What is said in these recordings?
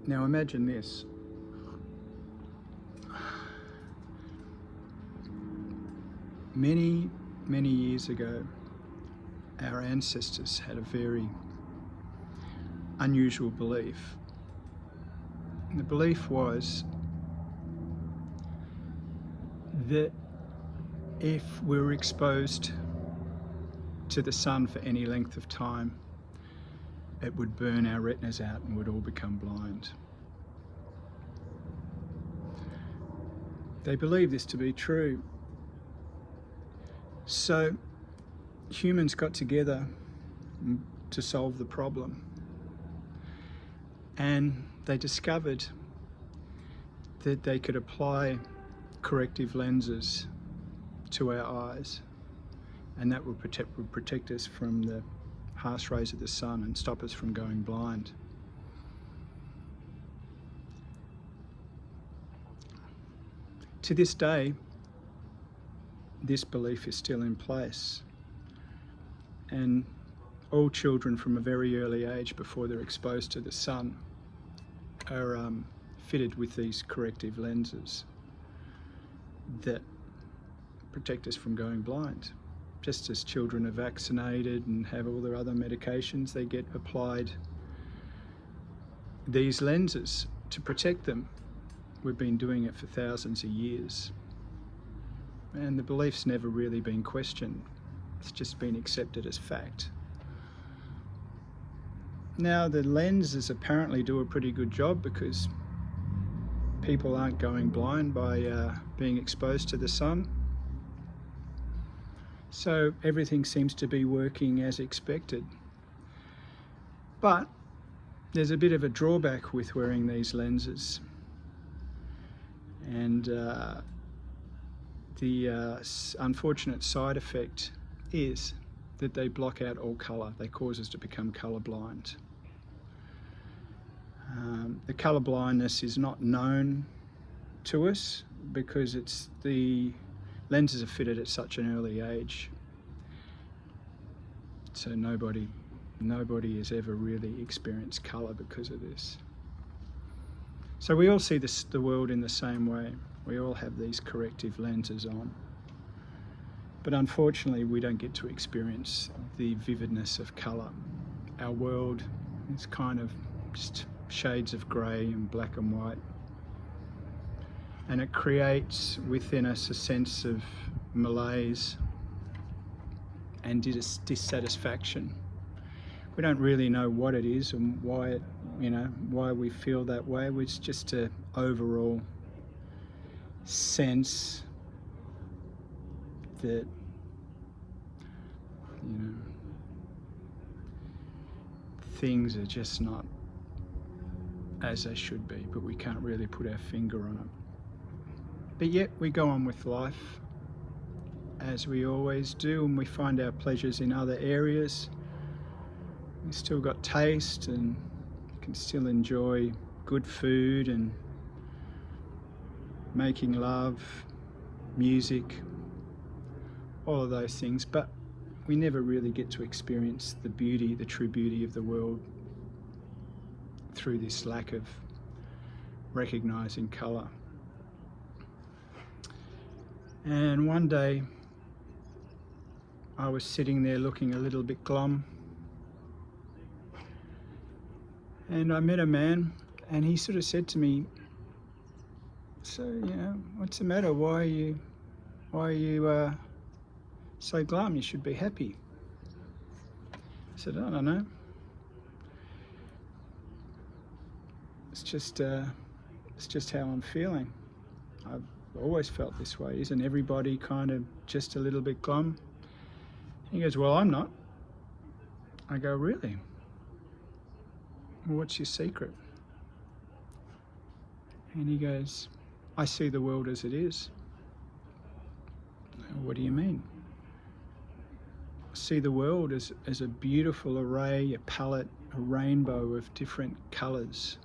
Now imagine this. Many, many years ago, our ancestors had a very unusual belief. And the belief was that if we were exposed to the sun for any length of time, it would burn our retinas out and we'd all become blind. They believed this to be true. So humans got together to solve the problem. And they discovered that they could apply corrective lenses to our eyes, and that would protect us from the harsh rays of the sun and stop us from going blind. To this day, this belief is still in place, and all children from a very early age, before they're exposed to the sun, are fitted with these corrective lenses that protect us from going blind. Just as children are vaccinated and have all their other medications, they get applied these lenses to protect them. We've been doing it for thousands of years, and the belief's never really been questioned. It's just been accepted as fact. Now the lenses apparently do a pretty good job because people aren't going blind by being exposed to the sun. So everything seems to be working as expected. But there's a bit of a drawback with wearing these lenses. And the unfortunate side effect is that they block out all colour. They cause us to become colourblind. The colour blindness is not known to us because the lenses are fitted at such an early age. So nobody has ever really experienced colour because of this. So we all see the world in the same way. We all have these corrective lenses on. But unfortunately, we don't get to experience the vividness of colour. Our world is kind of just shades of grey and black and white. And it creates within us a sense of malaise and dissatisfaction. We don't really know what it is and why we feel that way. It's just an overall sense that things are just not as they should be, but we can't really put our finger on it. But yet we go on with life as we always do, and we find our pleasures in other areas. We've still got taste and can still enjoy good food and making love, music, all of those things, but we never really get to experience the beauty, the true beauty of the world through this lack of recognising colour. And one day I was sitting there looking a little bit glum, and I met a man, and he sort of said to me, "So, what's the matter? Why are you so glum? You should be happy." I said, "I don't know. It's just how I'm feeling. I've always felt this way. Isn't everybody kind of just a little bit glum?" He goes, "Well, I'm not." I go, "Really? Well, what's your secret?" And he goes, "I see the world as it is." "What do you mean?" "I see the world as a beautiful array, a palette, a rainbow of different colours.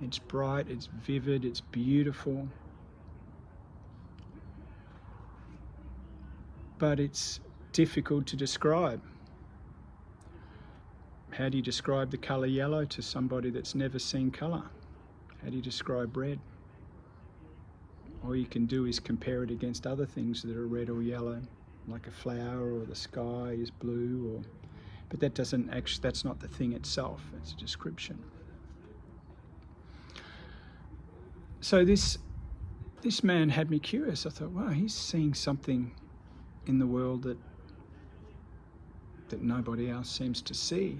It's bright, it's vivid, it's beautiful. But it's difficult to describe. How do you describe the colour yellow to somebody that's never seen colour? How do you describe red? All you can do is compare it against other things that are red or yellow, like a flower, or the sky is blue, but that doesn't actually, that's not the thing itself, it's a description. So this man had me curious. I thought, wow, he's seeing something in the world that nobody else seems to see.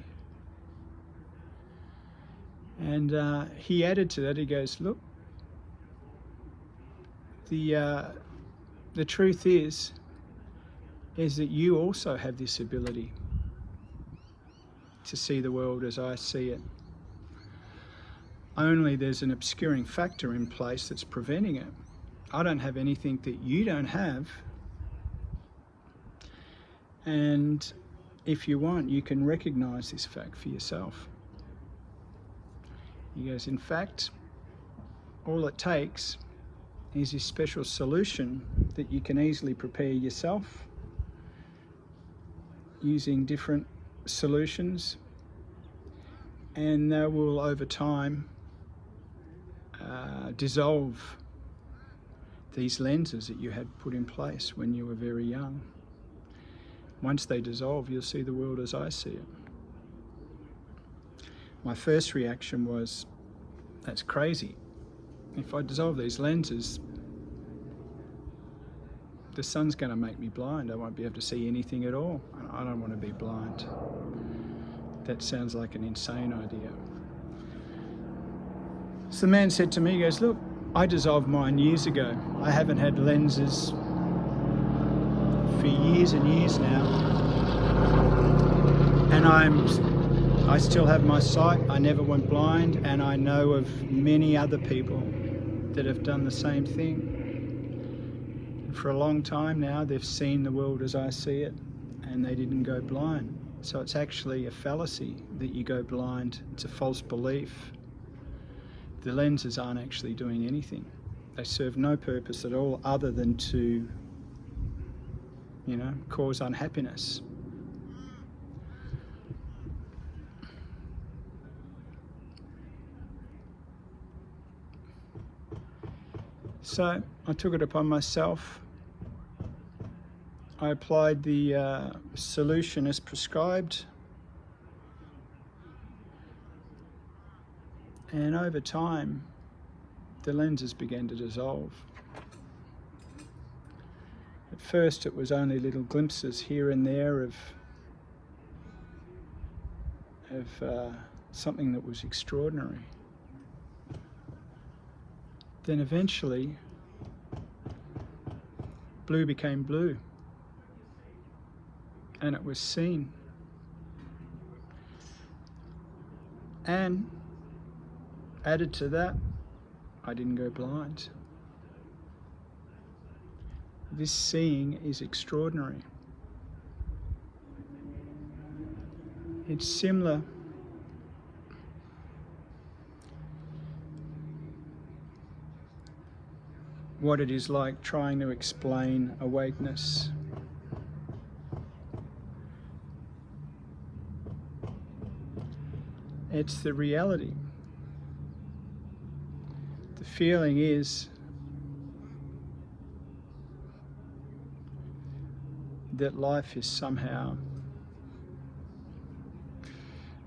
And he added to that, he goes, look, the truth is that you also have this ability to see the world as I see it. Only there's an obscuring factor in place that's preventing it. I don't have anything that you don't have. And if you want, you can recognize this fact for yourself. He goes, in fact, all it takes is this special solution that you can easily prepare yourself using different solutions, and that will over time dissolve these lenses that you had put in place when you were very young. Once they dissolve, you'll see the world as I see it. My first reaction was, that's crazy. If I dissolve these lenses, the sun's going to make me blind. I won't be able to see anything at all. I don't want to be blind. That sounds like an insane idea. So the man said to me, he goes, look, I dissolved mine years ago. I haven't had lenses for years and years now. And I still have my sight. I never went blind, and I know of many other people that have done the same thing. And for a long time now, they've seen the world as I see it, and they didn't go blind. So it's actually a fallacy that you go blind. It's a false belief. The lenses aren't actually doing anything. They serve no purpose at all other than to, cause unhappiness. So I took it upon myself. I applied the solution as prescribed, and over time the lenses began to dissolve. At first it was only little glimpses here and there of something that was extraordinary. Then eventually blue became blue, and it was seen. And added to that, I didn't go blind. This seeing is extraordinary. It's similar what it is like trying to explain awakeness. It's the reality. The feeling is that life is somehow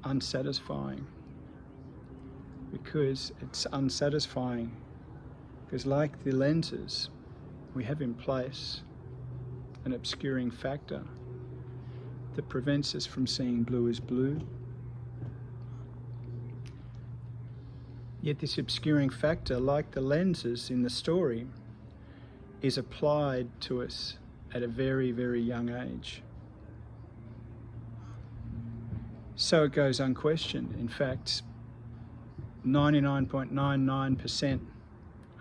unsatisfying, because it's unsatisfying because, like the lenses, we have in place an obscuring factor that prevents us from seeing blue as blue. Yet this obscuring factor, like the lenses in the story, is applied to us at a very, very young age. So it goes unquestioned. In fact, 99.99%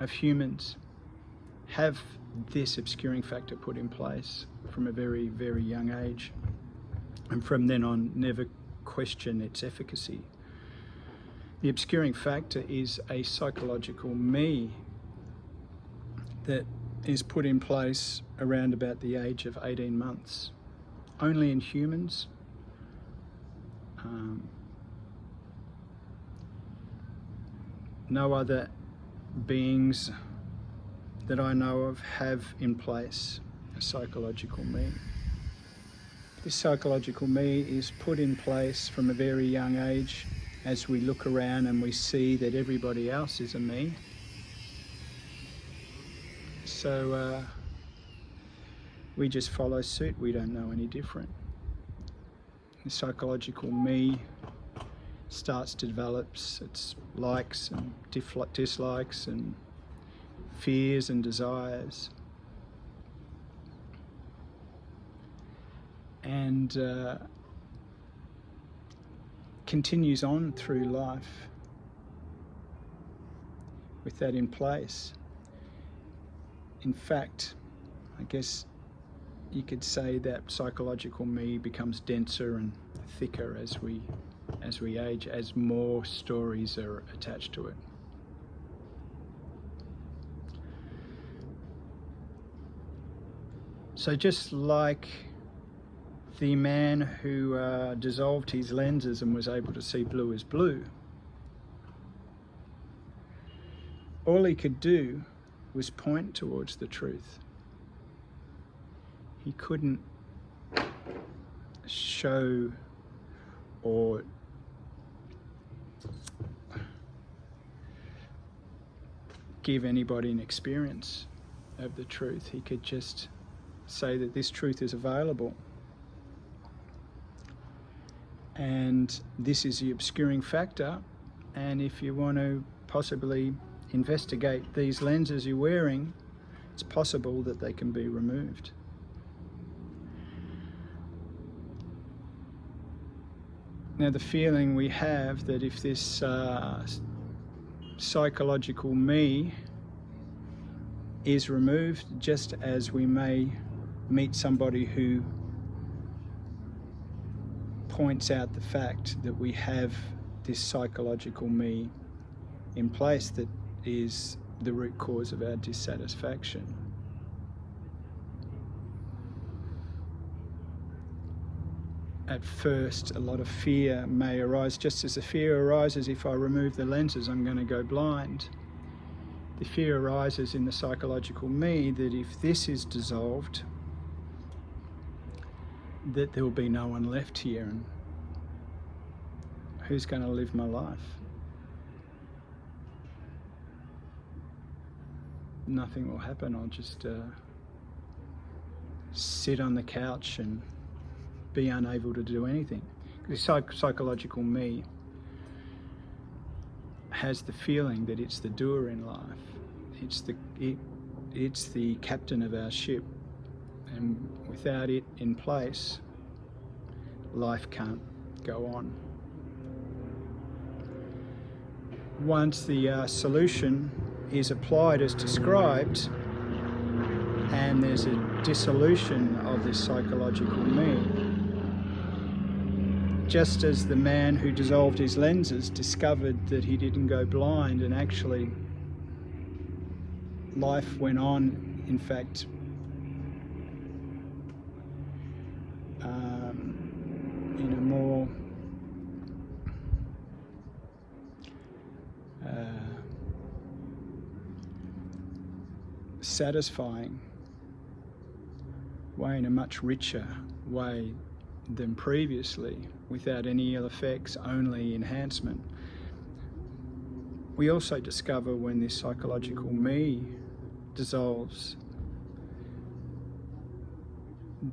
of humans have this obscuring factor put in place from a very, very young age, and from then on never question its efficacy. The obscuring factor is a psychological me that is put in place around about the age of 18 months. Only in humans. no other beings that I know of have in place a psychological me. This psychological me is put in place from a very young age as we look around and we see that everybody else is a me. So we just follow suit. We don't know any different. The psychological me starts to develop its likes and dislikes and fears and desires. And continues on through life with that in place. In fact, I guess you could say that psychological me becomes denser and thicker as we age, as more stories are attached to it. So just like the man who dissolved his lenses and was able to see blue as blue, all he could do was point towards the truth. He couldn't show or give anybody an experience of the truth. He could just say that this truth is available. And this is the obscuring factor. And if you want to possibly investigate these lenses you're wearing, it's possible that they can be removed. Now, the feeling we have that if this psychological me is removed, just as we may meet somebody who points out the fact that we have this psychological me in place that is the root cause of our dissatisfaction. At first, a lot of fear may arise, just as the fear arises if I remove the lenses, I'm going to go blind. The fear arises in the psychological me that if this is dissolved, that there will be no one left here, and who's going to live my life? Nothing will happen. I'll just sit on the couch and be unable to do anything. The psychological me has the feeling that it's the doer in life. It's the captain of our ship, and without it in place, life can't go on. Once the solution is applied as described, and there's a dissolution of this psychological me, just as the man who dissolved his lenses discovered that he didn't go blind, and actually life went on, in fact, in a more satisfying way, in a much richer way than previously, without any ill effects, only enhancement. We also discover when this psychological me dissolves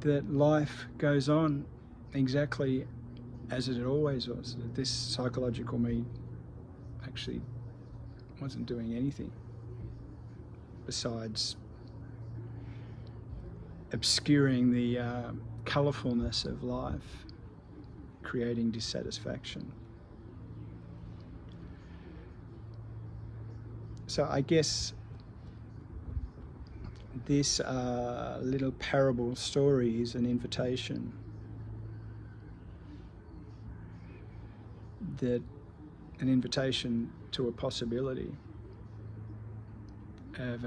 that life goes on exactly as it always was. That this psychological me actually wasn't doing anything besides obscuring the colourfulness of life, creating dissatisfaction. So I guess this little parable story is an invitation to a possibility of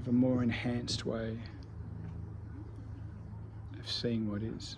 a more enhanced way of seeing what is.